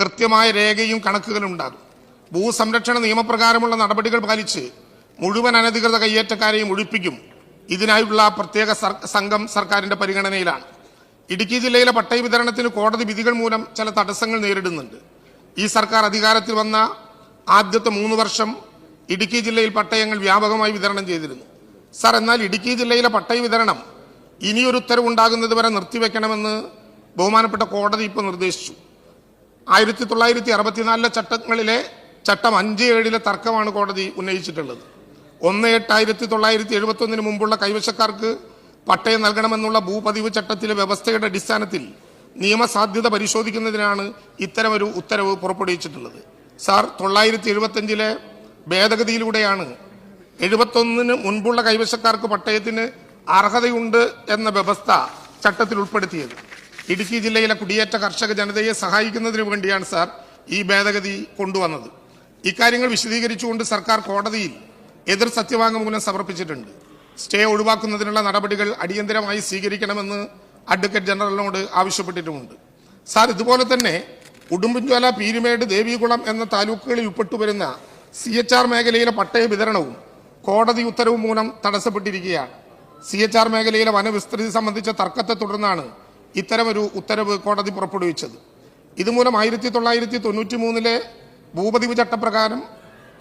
കൃത്യമായ രേഖയും കണക്കുകളും ഉണ്ടാകും. ഭൂസംരക്ഷണ നിയമപ്രകാരമുള്ള നടപടികൾ പാലിച്ച് മുഴുവൻ അനധികൃത കയ്യേറ്റക്കാരെയും ഒഴിപ്പിക്കും. ഇതിനായുള്ള പ്രത്യേക സംഘം സർക്കാരിന്റെ പരിഗണനയിലാണ്. ഇടുക്കി ജില്ലയിലെ പട്ടയ വിതരണത്തിന് കോടതി വിധികൾ മൂലം ചില തടസ്സങ്ങൾ നേരിടുന്നുണ്ട്. ഈ സർക്കാർ അധികാരത്തിൽ വന്ന ആദ്യത്തെ 3 വർഷം ഇടുക്കി ജില്ലയിൽ പട്ടയങ്ങൾ വ്യാപകമായി വിതരണം ചെയ്തിരുന്നു. സാർ, എന്നാൽ ഇടുക്കി ജില്ലയിലെ പട്ടയ വിതരണം ഇനിയൊരു ഉത്തരവുണ്ടാകുന്നത് വരെ നിർത്തിവെക്കണമെന്ന് ബഹുമാനപ്പെട്ട കോടതി ഇപ്പോൾ നിർദ്ദേശിച്ചു. 1964 ചട്ടങ്ങളിലെ ചട്ടം 5(7) തർക്കമാണ് കോടതി ഉന്നയിച്ചിട്ടുള്ളത്. 1/8/1971 മുമ്പുള്ള കൈവശക്കാർക്ക് പട്ടയം നൽകണമെന്നുള്ള ഭൂപതിവ് ചട്ടത്തിലെ വ്യവസ്ഥയുടെ അടിസ്ഥാനത്തിൽ നിയമസാധ്യത പരിശോധിക്കുന്നതിനാണ് ഇത്തരമൊരു ഉത്തരവ് പുറപ്പെടുവിച്ചിട്ടുള്ളത്. സാർ, 975 ഭേദഗതിയിലൂടെയാണ് 71 മുൻപുള്ള കൈവശക്കാർക്ക് പട്ടയത്തിന് അർഹതയുണ്ട് എന്ന വ്യവസ്ഥ ചട്ടത്തിൽ ഉൾപ്പെടുത്തിയത്. ഇടുക്കി ജില്ലയിലെ കുടിയേറ്റ കർഷക ജനതയെ സഹായിക്കുന്നതിന് വേണ്ടിയാണ് സാർ ഈ ഭേദഗതി കൊണ്ടുവന്നത്. ഇക്കാര്യങ്ങൾ വിശദീകരിച്ചുകൊണ്ട് സർക്കാർ കോടതിയിൽ എതിർ സത്യവാങ്മൂലം സമർപ്പിച്ചിട്ടുണ്ട്. സ്റ്റേ ഒഴിവാക്കുന്നതിനുള്ള നടപടികൾ അടിയന്തരമായി സ്വീകരിക്കണമെന്ന് അഡ്വക്കേറ്റ് ജനറലിനോട് ആവശ്യപ്പെട്ടിട്ടുമുണ്ട്. സാർ, ഇതുപോലെ തന്നെ ഉടുമ്പൻചോല, പീരുമേട്, ദേവികുളം എന്ന താലൂക്കുകളിൽ ഉൾപ്പെട്ടുവരുന്ന CHR മേഖലയിലെ പട്ടയ വിതരണവും കോടതി ഉത്തരവ് മൂലം തടസ്സപ്പെട്ടിരിക്കുകയാണ്. CHR മേഖലയിലെ വനവിസ്തൃതി സംബന്ധിച്ച തർക്കത്തെ തുടർന്നാണ് ഇത്തരമൊരു ഉത്തരവ് കോടതി പുറപ്പെടുവിച്ചത്. ഇതുമൂലം 1993 ഭൂപതിവ് ചട്ടപ്രകാരം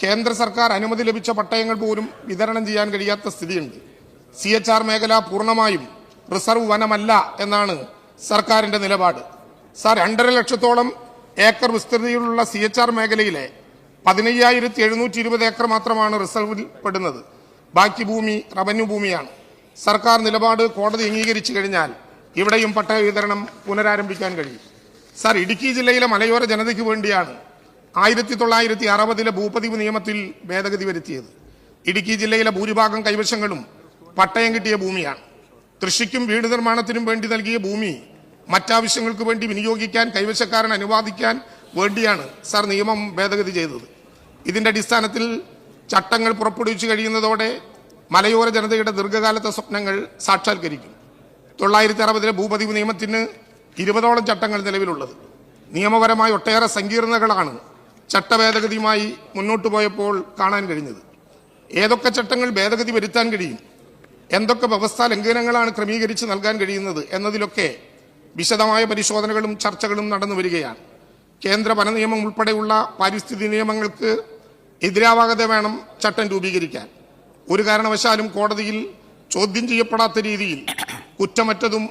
കേന്ദ്ര സർക്കാർ അനുമതി ലഭിച്ച പട്ടയങ്ങൾ പോലും വിതരണം ചെയ്യാൻ കഴിയാത്ത സ്ഥിതിയുണ്ട്. CHR മേഖല പൂർണ്ണമായും റിസർവ് വനമല്ല എന്നാണ് സർക്കാരിന്റെ നിലപാട്. സാർ, 2.5 ലക്ഷത്തോളം ഏക്കർ വിസ്തൃതിയിലുള്ള CHR മേഖലയിലെ 15,720 ഏക്കർ മാത്രമാണ് റിസർവിൽ പെടുന്നത്. ബാക്കി ഭൂമി റവന്യൂ ഭൂമിയാണ്. സർക്കാർ നിലപാട് കോടതി അംഗീകരിച്ചു കഴിഞ്ഞാൽ ഇവിടെയും പട്ടയ വിതരണം പുനരാരംഭിക്കാൻ കഴിയും. സാർ, ഇടുക്കി ജില്ലയിലെ മലയോര ജനതയ്ക്ക് വേണ്ടിയാണ് 1960 ഭൂപതിവ് നിയമത്തിൽ ഭേദഗതി വരുത്തിയത്. ഇടുക്കി ജില്ലയിലെ ഭൂരിഭാഗം കൈവശങ്ങളും പട്ടയം കിട്ടിയ ഭൂമിയാണ്. കൃഷിക്കും വീട് നിർമ്മാണത്തിനും വേണ്ടി നൽകിയ ഭൂമി മറ്റാവശ്യങ്ങൾക്ക് വേണ്ടി വിനിയോഗിക്കാൻ കൈവശക്കാരൻ അനുവാദിക്കാൻ വേണ്ടിയാണ് സാർ നിയമം ഭേദഗതി ചെയ്തത്. ഇതിന്റെ അടിസ്ഥാനത്തിൽ ചട്ടങ്ങൾ പുറപ്പെടുവിച്ചു കഴിയുന്നതോടെ മലയോര ജനതയുടെ ദീർഘകാലത്തെ സ്വപ്നങ്ങൾ സാക്ഷാത്കരിക്കും. 1960 ഭൂപതിവ് നിയമത്തിന് 20ഓളം ചട്ടങ്ങൾ നിലവിലുള്ളത്. നിയമപരമായി ഒട്ടേറെ സങ്കീർണതകളാണ് ചട്ടഭേദഗതിയുമായി മുന്നോട്ടു പോയപ്പോൾ കാണാൻ കഴിഞ്ഞത്. ഏതൊക്കെ ചട്ടങ്ങൾ ഭേദഗതി വരുത്താൻ കഴിയും, എന്തൊക്കെ വ്യവസ്ഥാ ലംഘനങ്ങളാണ് ക്രമീകരിച്ച് നൽകാൻ കഴിയുന്നത് എന്നതിലൊക്കെ വിശദമായ പരിശോധനകളും ചർച്ചകളും നടന്നു വരികയാണ്. കേന്ദ്ര വന നിയമം ഉൾപ്പെടെയുള്ള പാരിസ്ഥിതിക നിയമങ്ങൾക്ക് എതിരാവാതെ വേണം ചട്ടം രൂപീകരിക്കാൻ. ഒരു കാരണവശാലും കോടതിയിൽ ചോദ്യം ചെയ്യപ്പെടാത്ത രീതിയിൽ കുറ്റമറ്റതും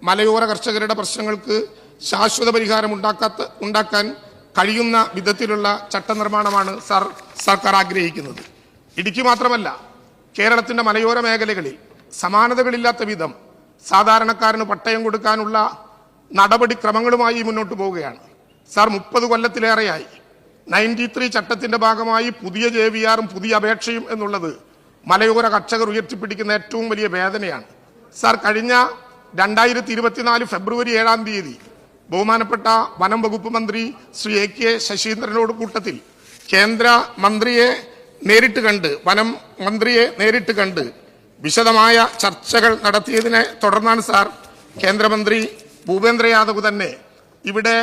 മലയോര കർഷകരുടെ പ്രശ്നങ്ങൾക്ക് ശാശ്വത പരിഹാരം ഉണ്ടാക്കാൻ കഴിയുന്ന വിധത്തിലുള്ള ചട്ടനിർമ്മാണമാണ് സർക്കാർ ആഗ്രഹിക്കുന്നത്. ഇടുക്കി മാത്രമല്ല, കേരളത്തിന്റെ മലയോര മേഖലകളിൽ സമാനതകളില്ലാത്ത വിധം സാധാരണക്കാരന് പട്ടയം കൊടുക്കാനുള്ള നടപടിക്രമങ്ങളുമായി മുന്നോട്ട് പോവുകയാണ്. സാർ, 30 കൊല്ലത്തിലേറെയായി 93 ചട്ടത്തിന്റെ ഭാഗമായി പുതിയ JVRഉം പുതിയ അപേക്ഷയും എന്നുള്ളത് മലയോര കർഷകർ ഉയർത്തിപ്പിടിക്കുന്ന ഏറ്റവും വലിയ വേദനയാണ്. സാർ, കഴിഞ്ഞ 2024 ഫെബ്രുവരി 7 ബഹുമാനപ്പെട്ട വനം വകുപ്പ് മന്ത്രി ശ്രീ AK ശശീന്ദ്രനോട് കൂട്ടത്തിൽ കേന്ദ്ര മന്ത്രിയെ നേരിട്ട് കണ്ട് വനം മന്ത്രിയെ നേരിട്ട് കണ്ട് വിശദമായ ചർച്ചകൾ നടത്തിയതിനെ തുടർന്നാണ് സാർ കേന്ദ്രമന്ത്രി ഭൂപേന്ദ്ര യാദവ് തന്നെ ഇവിടെ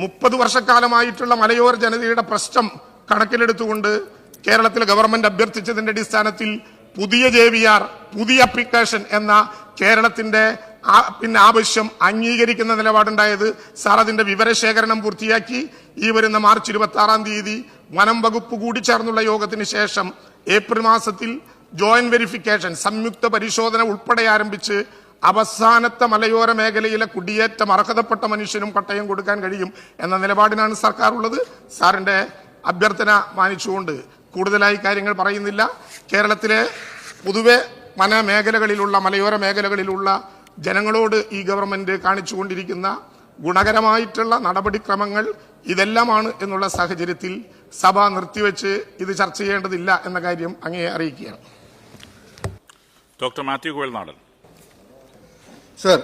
30 വർഷക്കാലമായിട്ടുള്ള മലയോര ജനതയുടെ പ്രശ്നം കണക്കിലെടുത്തുകൊണ്ട് കേരളത്തിലെ ഗവൺമെന്റ് അഭ്യർത്ഥിച്ചതിന്റെ അടിസ്ഥാനത്തിൽ പുതിയ JVR, പുതിയ ആപ്ലിക്കേഷൻ എന്ന കേരളത്തിന്റെ ആവശ്യം അംഗീകരിക്കുന്ന നിലപാടുണ്ടായത്. സാർ, അതിന്റെ വിവരശേഖരണം പൂർത്തിയാക്കി ഈ വരുന്ന മാർച്ച് 26 വനം വകുപ്പ് കൂടി ചേർന്നുള്ള യോഗത്തിന് ശേഷം ഏപ്രിൽ മാസത്തിൽ ജോയിന്റ് വെരിഫിക്കേഷൻ, സംയുക്ത പരിശോധന ഉൾപ്പെടെ ആരംഭിച്ച് അവസാനത്തെ മലയോര മേഖലയിലെ കുടിയേറ്റം അർഹതപ്പെട്ട മനുഷ്യനും പട്ടയം കൊടുക്കാൻ കഴിയും എന്ന നിലപാടിനാണ് സർക്കാർ ഉള്ളത്. സാറിന്റെ അഭ്യർത്ഥന മാനിച്ചുകൊണ്ട് കൂടുതലായി കാര്യങ്ങൾ പറയുന്നില്ല. കേരളത്തിലെ പൊതുവെ വനമേഖലകളിലുള്ള മലയോര മേഖലകളിലുള്ള ജനങ്ങളോട് ഈ ഗവൺമെന്റ് കാണിച്ചുകൊണ്ടിരിക്കുന്ന ഗുണകരമായിട്ടുള്ള നടപടിക്രമങ്ങൾ ഇതെല്ലാമാണ് എന്നുള്ള സാഹചര്യത്തിൽ സഭ നിർത്തിവെച്ച് ഇത് ചർച്ച ചെയ്യേണ്ടതില്ല എന്ന കാര്യം അങ്ങേ അറിയിക്കുകയാണ്. ഡോക്ടർ മാത്യു കുഴൽനാടൻ. സർ,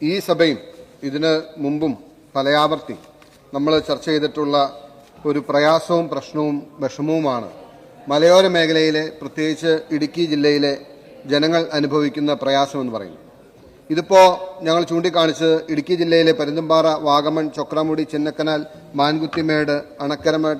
ഈ സഭയും ഇതിന് മുമ്പും പലയാവർത്തി നമ്മൾ ചർച്ച ചെയ്തിട്ടുള്ള ഒരു പ്രയാസവും പ്രശ്നവും വിഷമവുമാണ് മലയോര മേഖലയിലെ, പ്രത്യേകിച്ച് ഇടുക്കി ജില്ലയിലെ ജനങ്ങൾ അനുഭവിക്കുന്ന പ്രയാസമെന്ന് പറയുന്നത്. ഇതിപ്പോ ഞങ്ങൾ ചൂണ്ടിക്കാണിച്ച് ഇടുക്കി ജില്ലയിലെ പരുന്തുംപാറ, വാഗമൺ, ചൊക്രാമുടി, ചിന്നക്കനാൽ, മാൻകുത്തിമേട്, അണക്കരമ